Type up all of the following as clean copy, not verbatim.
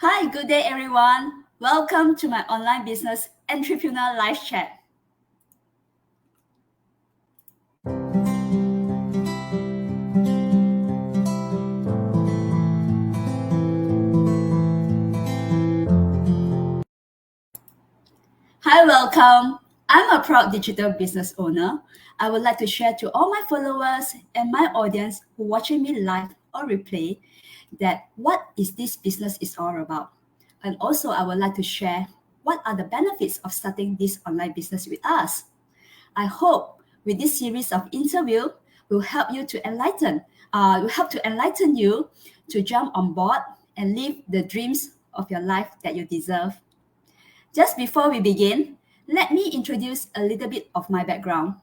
Hi, good day, everyone. Welcome to my online business entrepreneur live chat. Hi, welcome. I'm a proud digital business owner. I would like to share to all my followers and my audience who watching me live or replay that what is this business is all about. And also I would like to share what are the benefits of starting this online business with us. I hope with this series of interview will help you to will help to enlighten you to jump on board and live the dreams of your life that you deserve. Just before we begin, let me introduce a little bit of my background.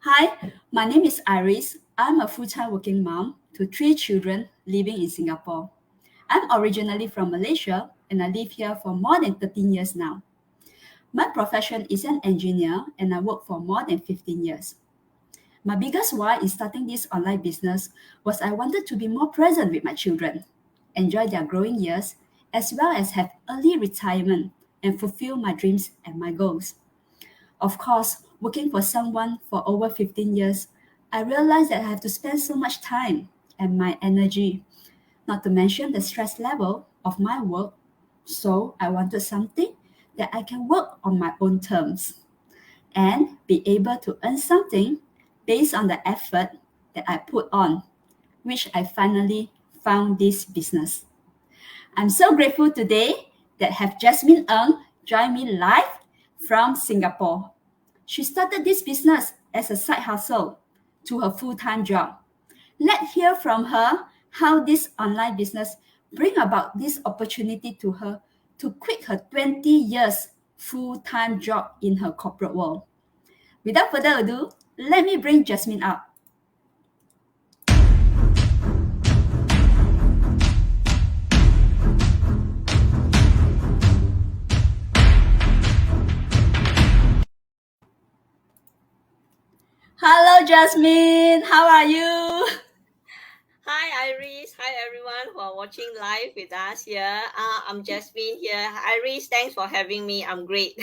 Hi, my name is Iris. I'm a full-time working mom to 3 children living in Singapore. I'm originally from Malaysia and I live here for more than 13 years now. My profession is an engineer and I work for more than 15 years. My biggest why in starting this online business was I wanted to be more present with my children, enjoy their growing years, as well as have early retirement and fulfill my dreams and my goals. Of course, working for someone for over 15 years, I realized that I have to spend so much time and my energy, not to mention the stress level of my work. So I wanted something that I can work on my own terms and be able to earn something based on the effort that I put on, which I finally found this business. I'm so grateful today that have Jasmine Ng join me live from Singapore. She started this business as a side hustle to her full-time job. Let's hear from her how this online business bring about this opportunity to her to quit her 20 years full-time job in her corporate world. Without further ado, let me bring Jasmine up. Hello, Jasmine. How are you? Hi, Iris. Hi, everyone who are watching live with us here. I'm Jasmine here. Iris, thanks for having me. I'm great.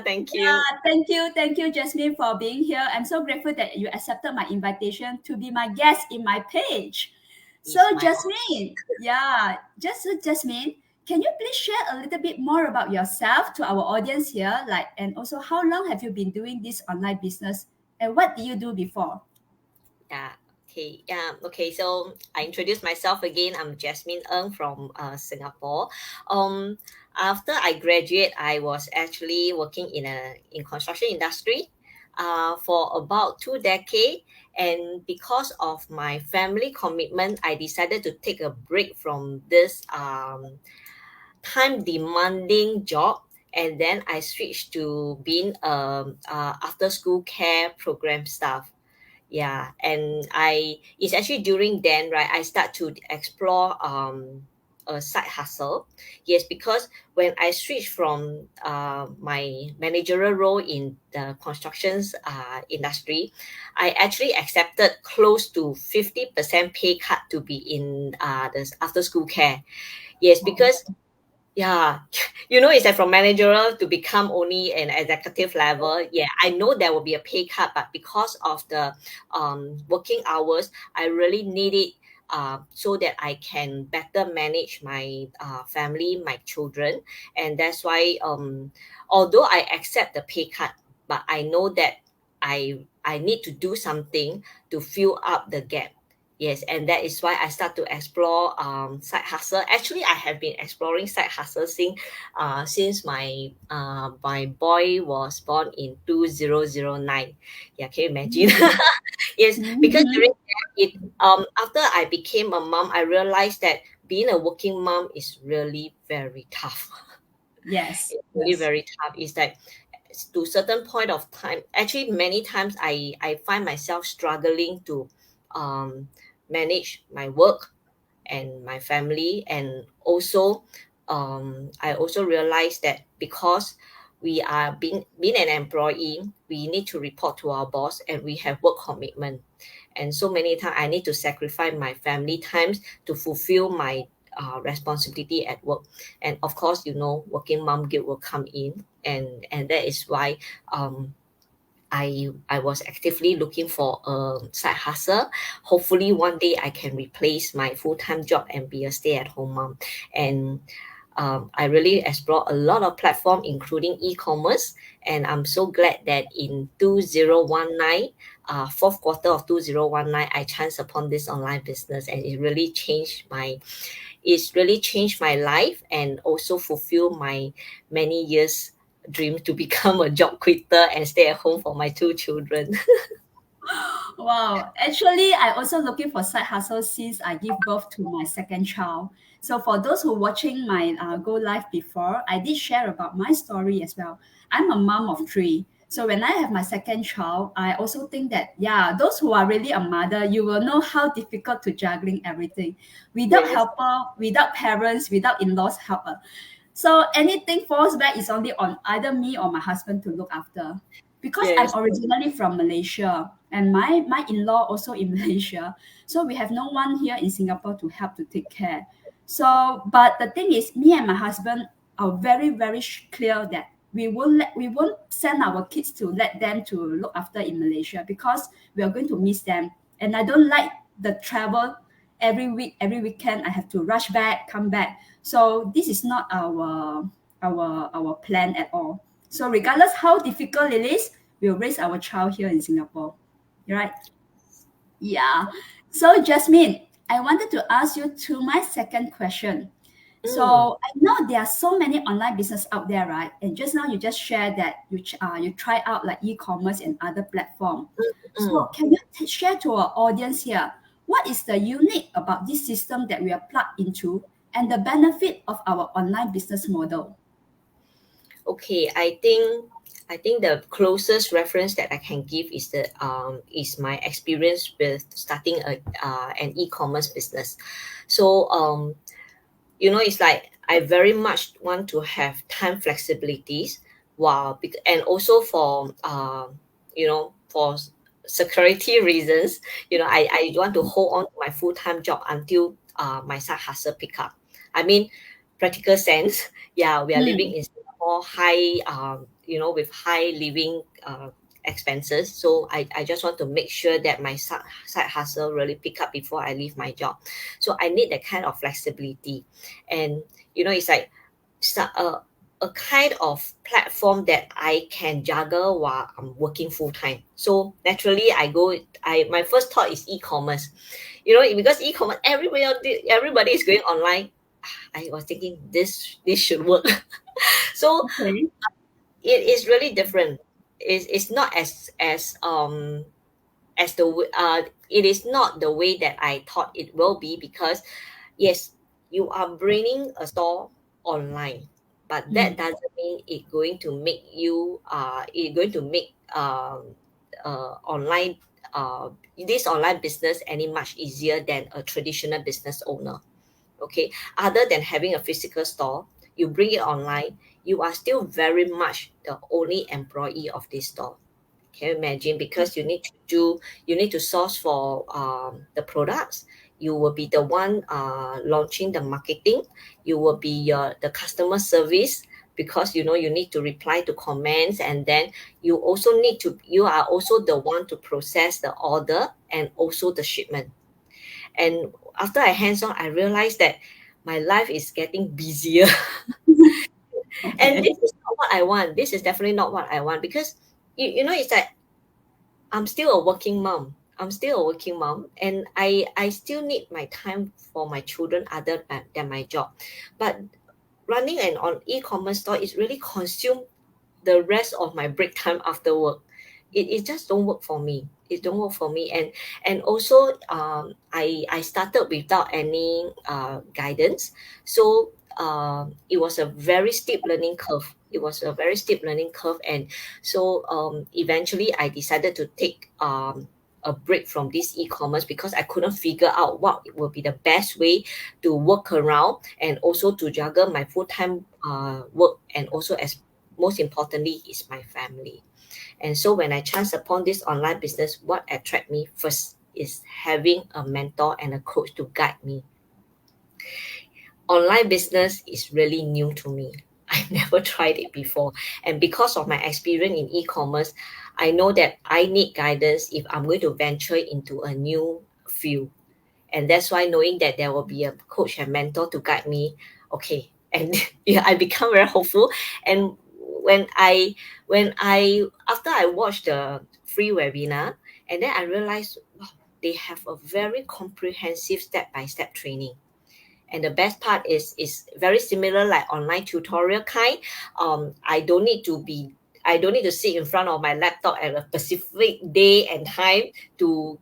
Thank you. Thank you, Jasmine, for being here. I'm so grateful that you accepted my invitation to be my guest in my page. So, It's my Jasmine, can you please share a little bit more about yourself to our audience here? And also, how long have you been doing this online business, and what did you do before? yeah. Okay. Okay. So I introduce myself again. I'm Jasmine Ng from Singapore. Um, After I graduate, I was actually working in construction industry, for about 2 decades. And because of my family commitment, I decided to take a break from this time demanding job, and then I switched to being after school care program staff. Yeah, and I it's actually during then, right, I start to explore a side hustle. Yes, because when I switched from my managerial role in the constructions industry, I actually accepted close to 50% pay cut to be in the after school care. Yes, because yeah, it's like from managerial to become only an executive level. Yeah, I know there will be a pay cut, but because of the working hours, I really need it so that I can better manage my family, my children. And that's why, although I accept the pay cut, but I know that I need to do something to fill up the gap. Yes, and that is why I start to explore side hustle. Actually, I have been exploring side hustle since my boy was born in 2009. Yeah, can you imagine? Yes, because Mhm. during that, it after I became a mom, I realized that being a working mom is really very tough. Yes, It's really yes. very tough. It's like to certain point of time, actually many times I find myself struggling to um manage my work and my family. And also I also realized that because we are being an employee, we need to report to our boss and we have work commitment. And so many times I need to sacrifice my family times to fulfill my responsibility at work. And of course, working mom guilt will come in, and that is why I was actively looking for a side hustle. Hopefully, one day I can replace my full time job and be a stay at home mom. And I really explored a lot of platform, including e-commerce. And I'm so glad that in 2019, fourth quarter of 2019, I chanced upon this online business, and it's really changed my life and also fulfill my many years dream to become a job quitter and stay at home for my two children. Wow. Actually, I also looking for side hustle since I give birth to my second child. So for those who watching my Go Live before, I did share about my story as well. I'm a mom of three. So when I have my second child, I also think that, yeah, those who are really a mother, you will know how difficult to juggling everything. Without Yes, helper, without parents, without in-laws helper. So anything falls back is only on either me or my husband to look after. Because I'm yes, originally from Malaysia and my in-law also in Malaysia. So we have no one here in Singapore to help to take care. So but the thing is me and my husband are very, very clear that we won't send our kids to let them to look after in Malaysia because we are going to miss them. And I don't like the travel every week, every weekend I have to rush back, come back. So this is not our plan at all. So regardless how difficult it is, we'll raise our child here in Singapore. Right? Yeah. So Jasmine, I wanted to ask you to my second question. mm, So I know there are so many online business out there, right? And just now you just shared that you try out like e-commerce and other platform. So mm. can you share to our audience here what is the unique about this system that we are plugged into and the benefit of our online business model? Okay, I think the closest reference that I can give is my experience with starting an e-commerce business. So it's like I very much want to have time flexibilities, and also for for security reasons. I want to hold on to my full-time job until my side hustle pick up. I mean, practical sense. Yeah, we are living Mm, in Singapore, high with high living expenses. So I just want to make sure that my side hustle really pick up before I leave my job. So I need that kind of flexibility. And it's like a kind of platform that I can juggle while I'm working full time. So naturally, my first thought is e-commerce. Because e-commerce, everybody is going online. I was thinking this should work. So okay. it is really different. It's not it is not the way that I thought it will be, because yes, you are bringing a store online, but that Mm, doesn't mean it going to make online this online business any much easier than a traditional business owner. Okay, other than having a physical store, you bring it online, you are still very much the only employee of this store. Can you imagine? Because you need to source for the products. You will be the one launching the marketing. You will be the customer service, because you need to reply to comments, and then you are also the one to process the order and also the shipment. And after I hands on, I realized that my life is getting busier. And okay. this is not what I want. This is definitely not what I want, because it's like I'm still a working mom. I'm still a working mom, and I still need my time for my children other than my job. But running an on e-commerce store is really consume the rest of my break time after work. It just don't work for me. It don't work for me. And also I started without any guidance. So it was a very steep learning curve. It was a very steep learning curve. And so eventually I decided to take a break from this e-commerce, because I couldn't figure out what will be the best way to work around, and also to juggle my full-time work, and also, as most importantly, is my family. And so when I chanced upon this online business, what attracted me first is having a mentor and a coach to guide me. online business is really new to me. I never tried it before. And because of my experience in e-commerce, I know that I need guidance if I'm going to venture into a new field. And that's why knowing that there will be a coach and mentor to guide me, okay. And yeah, I become very hopeful. And when I after I watched the free webinar, and then I realized, wow, they have a very comprehensive step-by-step training. And the best part is very similar like online tutorial kind. I don't need to sit in front of my laptop at a specific day and time to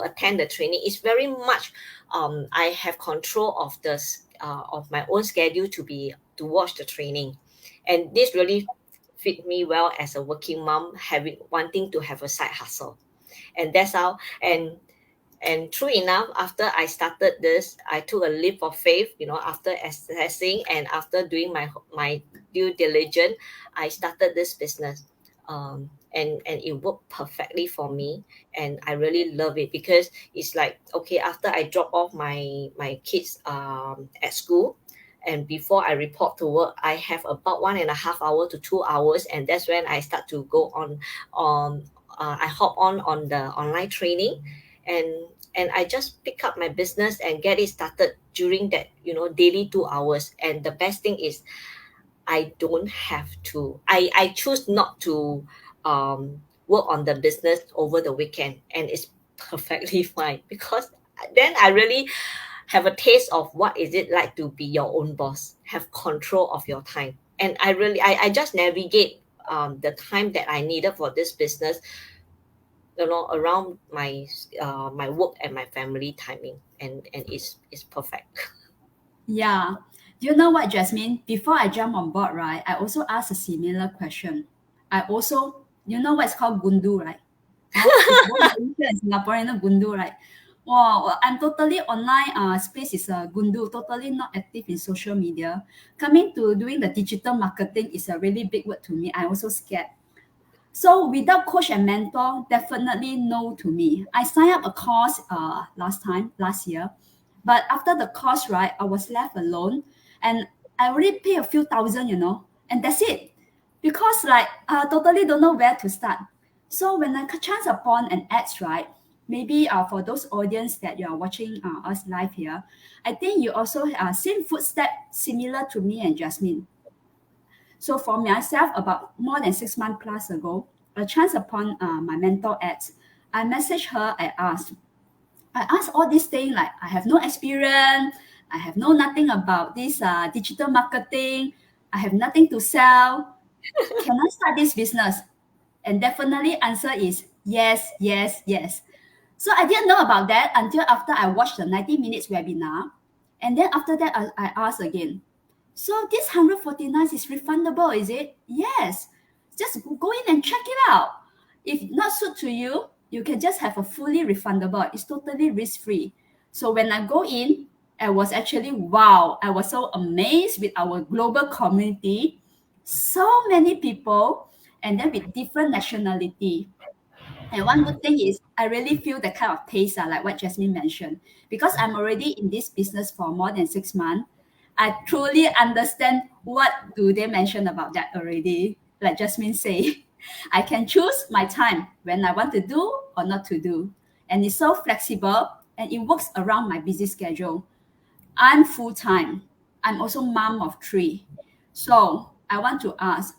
attend the training. It's very much I have control of my own schedule to watch the training. And this really fit me well as a working mom, having wanting to have a side hustle. And that's how. And true enough, after I started this, I took a leap of faith, after assessing and after doing my due diligence, I started this business. And it worked perfectly for me. And I really love it because it's like, okay, after I drop off my kids at school, and before I report to work, I have about 1.5 hours to 2 hours, and that's when I start to go on I hop on the online training, and I just pick up my business and get it started during that daily 2 hours. And the best thing is I don't have to I choose not to work on the business over the weekend, and it's perfectly fine because then I really have a taste of what is it like to be your own boss, have control of your time. And I just navigate the time that I needed for this business, around my work and my family timing, and it's perfect. Yeah. Do you know what, Jasmine? Before I jump on board, right, I also asked a similar question. I also, you know what's called gundu, right? Oh, it's very Malaysian and Singaporean gundu, right? Wow, I'm totally online. Space is a gundu, totally not active in social media. Coming to doing the digital marketing is a really big word to me. I also scared. So without coach and mentor, definitely no to me. I signed up a course last year, but after the course, right, I was left alone, and I already pay a few thousand, and that's it. Because like I totally don't know where to start. So when I chance upon an ads, right, maybe for those audience that you are watching us live here, I think you also same footstep similar to me and Jasmine. So for myself, about more than 6 months plus ago, a chance upon my mentor ads, I messaged her. I asked all these things like I have no experience, I have no nothing about this digital marketing, I have nothing to sell. Can I start this business? And definitely answer is yes, yes, yes. So I didn't know about that until after I watched the 90 minutes webinar. And then after that, I asked again, so this 149 is refundable, is it? Yes. Just go in and check it out. If not suit to you, you can just have a fully refundable. It's totally risk-free. So when I go in, I was actually wow. I was so amazed with our global community. So many people, and then with different nationality. And one good thing is I really feel the kind of taste, like what Jasmine mentioned. Because I'm already in this business for more than 6 months, I truly understand what do they mention about that already. Like Jasmine say, I can choose my time when I want to do or not to do. And it's so flexible and it works around my busy schedule. I'm full time. I'm also mom of three. So I want to ask,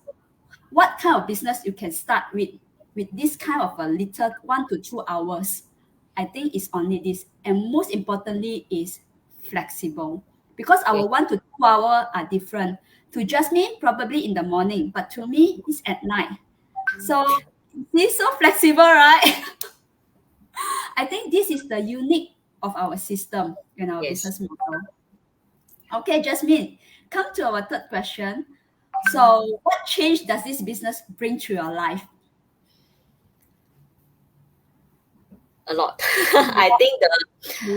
what kind of business you can start with this kind of a little 1 to 2 hours. I think it's only this, and most importantly is flexible, because Yeah. our 1 to 2 hour are different. To Jasmine probably in the morning, but to me it's at night. So it's so flexible, right? I think this is the unique of our system and our Yes. business model. Okay, Jasmine, come to our third question. So what change does this business bring to your life? A lot. I think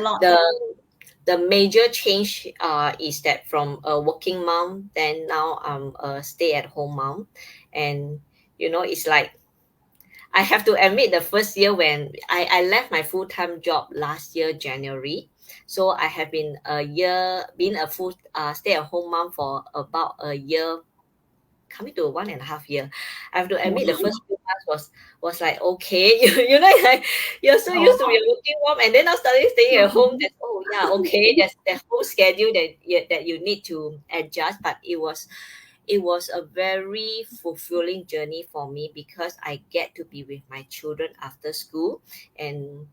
Lot. the the major change is that from a working mom, then now I'm a stay-at-home mom. And it's like I have to admit, the first year when I left my full-time job last year January. So I have been a full stay-at-home mom for about a year, coming to 1.5 year. I have to admit the first few months was like, okay, like you're so used to Oh, your working mom, and then now starting staying at home. That, oh yeah, okay, there's the whole schedule that you need to adjust. But it was a very fulfilling journey for me because I get to be with my children after school, and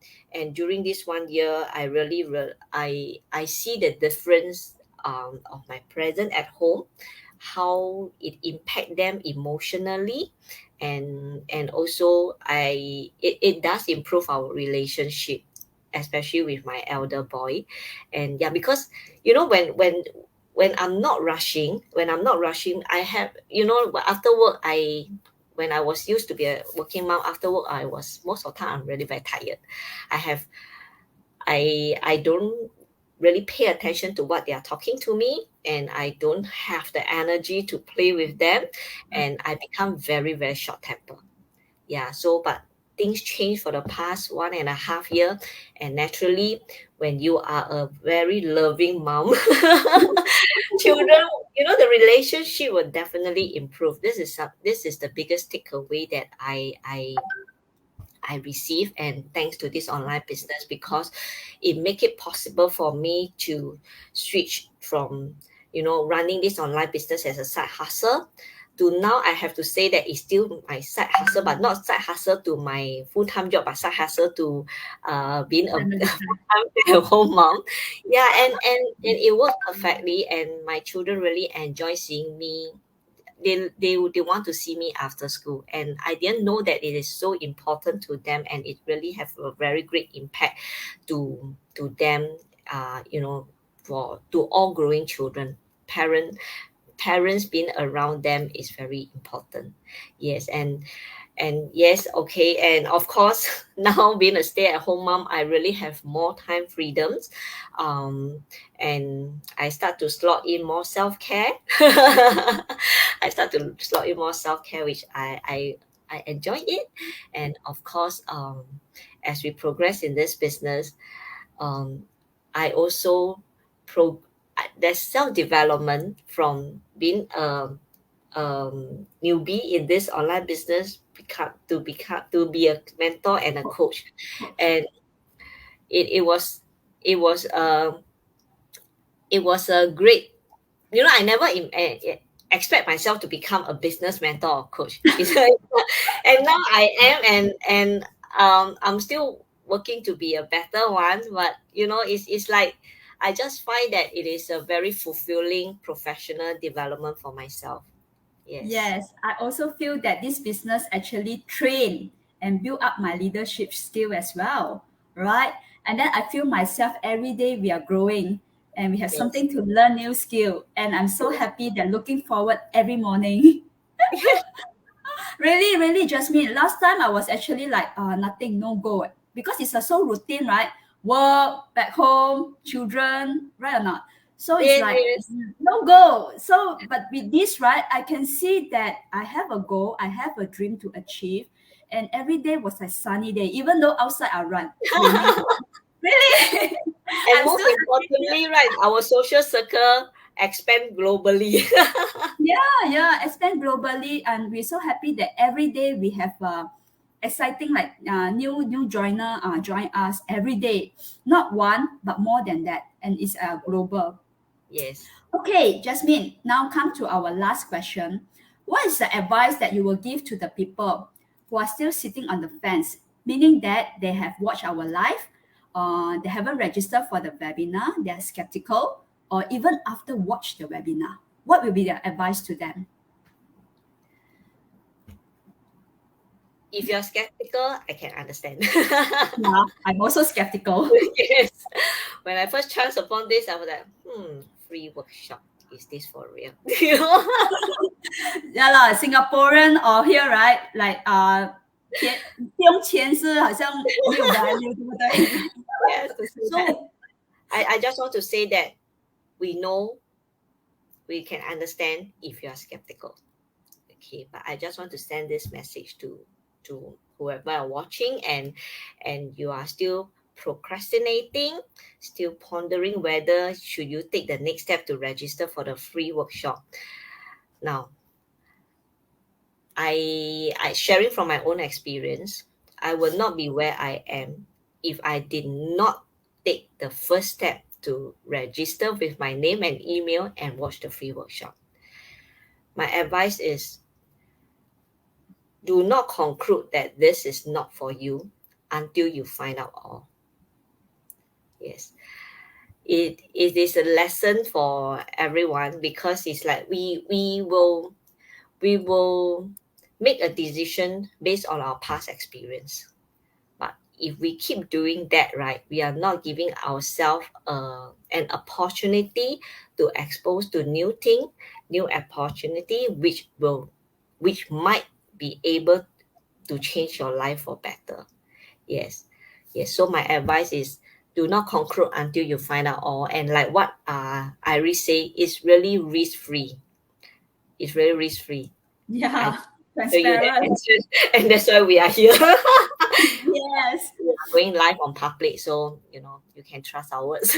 during this 1 year, I really I see the difference of my presence at home, how it impact them emotionally, and also it does improve our relationship, especially with my elder boy. And yeah, because when I'm not rushing, I have, after work, when I was used to be a working mom, after work, I was most of the time I'm really very tired. I have I don't really pay attention to what they are talking to me, and I don't have the energy to play with them, and I become very, very short tempered. Yeah, so but things change for the past 1.5 year, and naturally, when you are a very loving mom, children, the relationship will definitely improve. This is the biggest takeaway that I receive, and thanks to this online business, because it make it possible for me to switch from running this online business as a side hustle to now I have to say that it's still my side hustle, but not side hustle to my full-time job, but side hustle to being a family time. full-time stay-at-home mom. Yeah, and it worked perfectly, and my children really enjoy seeing me. They want to see me after school, and I didn't know that it is so important to them, and it really have a very great impact to them, for to all growing children. Parents being around them is very important. Yes, and yes, okay, and of course, now being a stay-at-home mom, I really have more time freedoms, and I start to slot in more self-care. I start to slot in more self-care, which I enjoy it. And of course, as we progress in this business, um, I also pro there's self-development from being a newbie in this online business, become to be a mentor and a coach. And it, it was it was uh, it was a great, I never expect myself to become a business mentor or coach. It's like, and now I am, and I'm still working to be a better one. But it's like I just find that it is a very fulfilling professional development for myself. Yes. Yes, I also feel that this business actually train and build up my leadership skill as well, right? And then I feel myself every day we are growing and we have Yes. something to learn new skill. And I'm so happy that looking forward every morning. Really, really, Jasmine. Last time I was actually like, nothing, no go. Because it's a so routine, right? Work, back home, children, right or not? So it's Yes, like, yes. no go. So, but with this, right, I can see that I have a goal, I have a dream to achieve. And every day was a sunny day, even though outside I run, raining. Really? And I'm most still happy. importantly, right, our social circle expand globally. Yeah, expand globally, and we're so happy that every day we have exciting like new joiner join us every day, not one but more than that, and it's global. Yes. Okay, Jasmine, now come to our last question. What is the advice that you will give to the people who are still sitting on the fence, meaning that they have watched our live, they haven't registered for the webinar, they are skeptical, or even after watch the webinar? What will be the advice to them? If you're skeptical, I can understand. Yeah, I'm also skeptical. Yes. When I first chanced upon this, I was like, free workshop. Is this for real? Yeah lah, Singaporean or here right, like 不用钱是好像没有 value，对不对 Yes. to say that. So I just want to say that we know, we can understand if you are skeptical. Okay, but I just want to send this message to whoever are watching, and you are still procrastinating, still pondering whether should you take the next step to register for the free workshop. Now, I sharing from my own experience, I would not be where I am if I did not take the first step to register with my name and email and watch the free workshop. My advice is, do not conclude that this is not for you until you find out all. Yes. It is a lesson for everyone, because it's like we will make a decision based on our past experience. But if we keep doing that, right, we are not giving ourselves an opportunity to expose to new thing, new opportunity, which might be able to change your life for better. Yes. So my advice is, do not conclude until you find out all. And like what Iris say, it's really risk free. It's really risk free. Yeah, So you that transparent. answers, and that's why we are here. Yes. We are going live on public, so you can trust our words.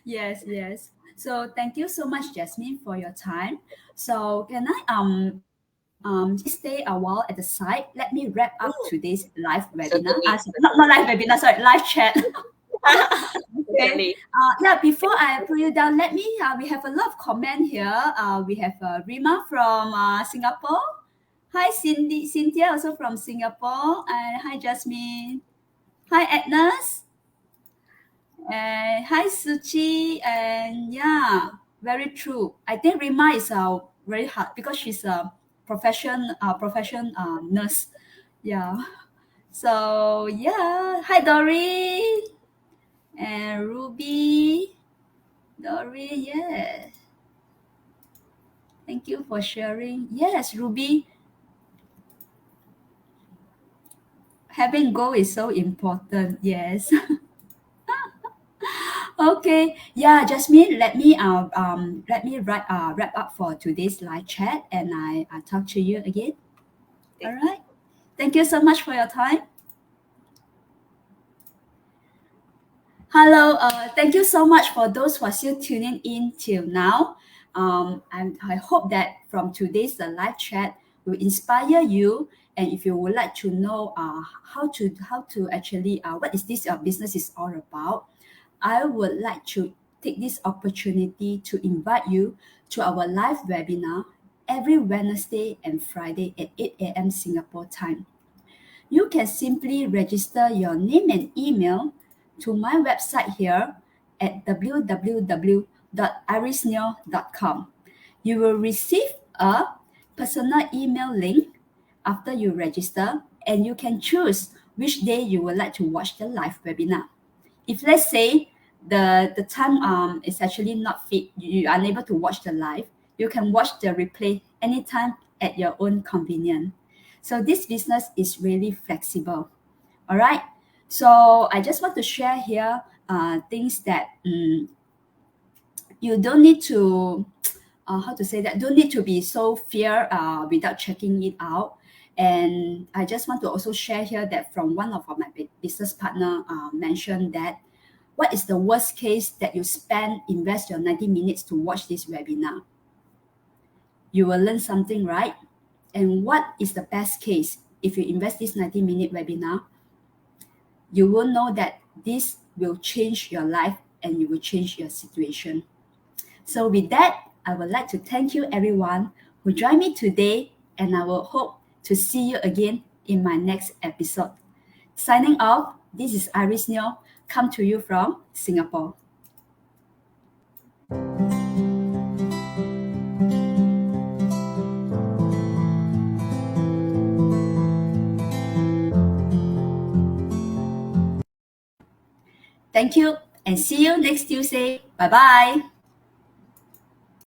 Yes. So thank you so much, Jasmine, for your time. So can I just stay a while at the side? Let me wrap up today's live webinar. Certainly, Not live webinar, sorry, live chat. Okay. certainly. Yeah, before I put you down, let me, we have a lot of comment here. We have Rima from Singapore. Hi, Cynthia also from Singapore. And hi, Jasmine. Hi, Agnes. And hi, Suchi. And yeah, very true. I think Rima is very hard because she's a profession nurse. Yeah. So yeah, hi, Doreen and Ruby. Doreen, yeah. Thank you for sharing. Yes, Ruby, having goal is so important. Yes. Okay. Yeah, Jasmine, let me wrap up for today's live chat, and I talk to you again. All right. Thank you so much for your time. Hello. Thank you so much for those who are still tuning in till now. I hope that from today's live chat will inspire you. And if you would like to know how to actually what is this business is all about, I would like to take this opportunity to invite you to our live webinar every Wednesday and Friday at 8 a.m. Singapore time. You can simply register your name and email to my website here at www.irisneo.com. You will receive a personal email link after you register, and you can choose which day you would like to watch the live webinar. If let's say the time is actually not fit, you are unable to watch the live, you can watch the replay anytime at your own convenience. So this business is really flexible. All right. So I just want to share here things that you don't need to how to say that, don't need to be so fear without checking it out. And I just want to also share here that from one of my business partner mentioned that what is the worst case that you invest your 90 minutes to watch this webinar? You will learn something, right? And what is the best case? If you invest this 90-minute webinar, you will know that this will change your life and you will change your situation. So with that, I would like to thank you everyone who joined me today, and I will hope to see you again in my next episode. Signing off, this is Iris Neo, come to you from Singapore. Thank you and see you next Tuesday. Bye-bye.